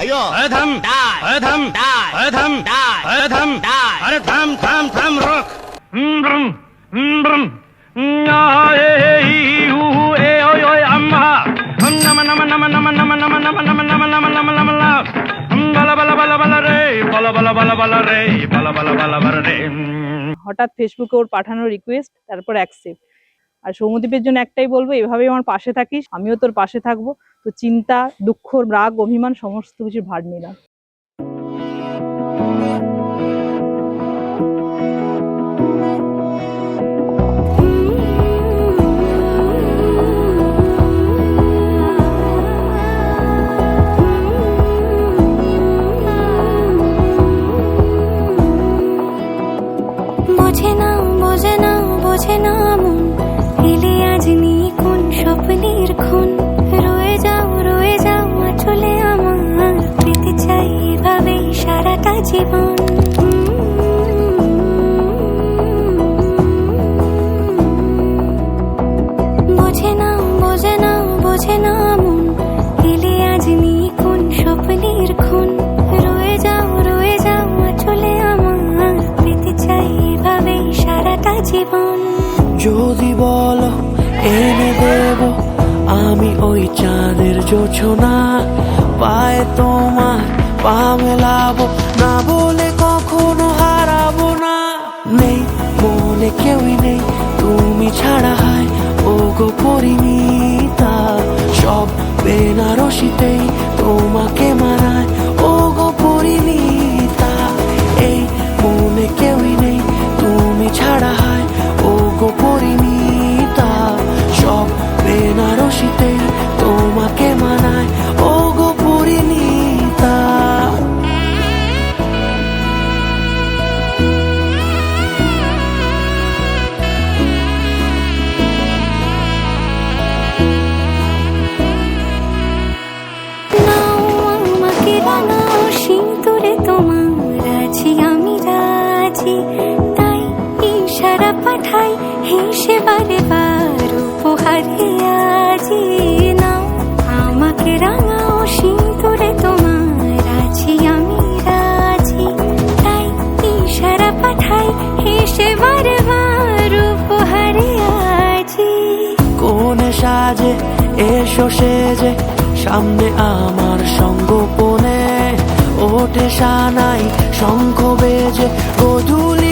अयो अरे थम डाय अरे थम डाय अरे थम डाय अरे थम डाय अरे थम थम थम रुक ब्रम ब्रम अम्मा नम नम नम नम नम नम नम नम नम नम नम नम बला बला बला बला रे बला बला बला बला रे बला बला बला बला রে। হঠাৎ ফেসবুকে ওর পাঠানো রিকোয়েস্ট, তারপর অ্যাকসেপ্ট। আর সৌম্যদীপের জন্য একটাই বলবো, এভাবেই আমার পাশে থাকিস, আমিও তোর পাশে থাকবো। তো চিন্তা, দুঃখ, রাগ, অভিমান সমস্ত কিছুর ভার নিলাম। বোঝে না মন এলে আজ নিয়ে কোন স্বপ্নের খুন। রয়ে যাও চলে আমার, পেতে চাই এভাবেই সারাটা জীবন। বোঝে না মন এলে আজ নিয়ে কোন স্বপ্নের খুন। রয়ে যাও চলে আমার, পেতে চাই এভাবেই সারাটা জীবন। যদি বলো এনে দেব আমি ওই চাঁদের জোছনা, পায়ে তোমার পা মেলাবো, না বলে কখনো হারাবো না। নেই মনে কেউই নেই তুমি ছাড়া, হয় ও গো পরিণীতা। সব বেনারসিতেই তোমাকে মানায় ও গো পরিণীতা। এই মনে কেউই নেই তুমি ছাড়া, হয় ও গো পরিণীতা। সব বেনারসিতেই তোমাকে মানায় ও গো পরিণীতা। সিঁদুরে তোমার আছি আমি রাজি, তাই ইশারা পাঠাই হেসে বারে বার উপহারে আজি। নাও আমাকে রাঙাও সিঁদুরে তোমার আছি আমি রাজি, তাই ইশারা পাঠাই হেসে বারে বার উপহারে আজি। কোন সাজে এসো সেজে সামনে আমার সঙ্গোপনে, ওঠে সানাই শঙ্খ বেজে গোধূলি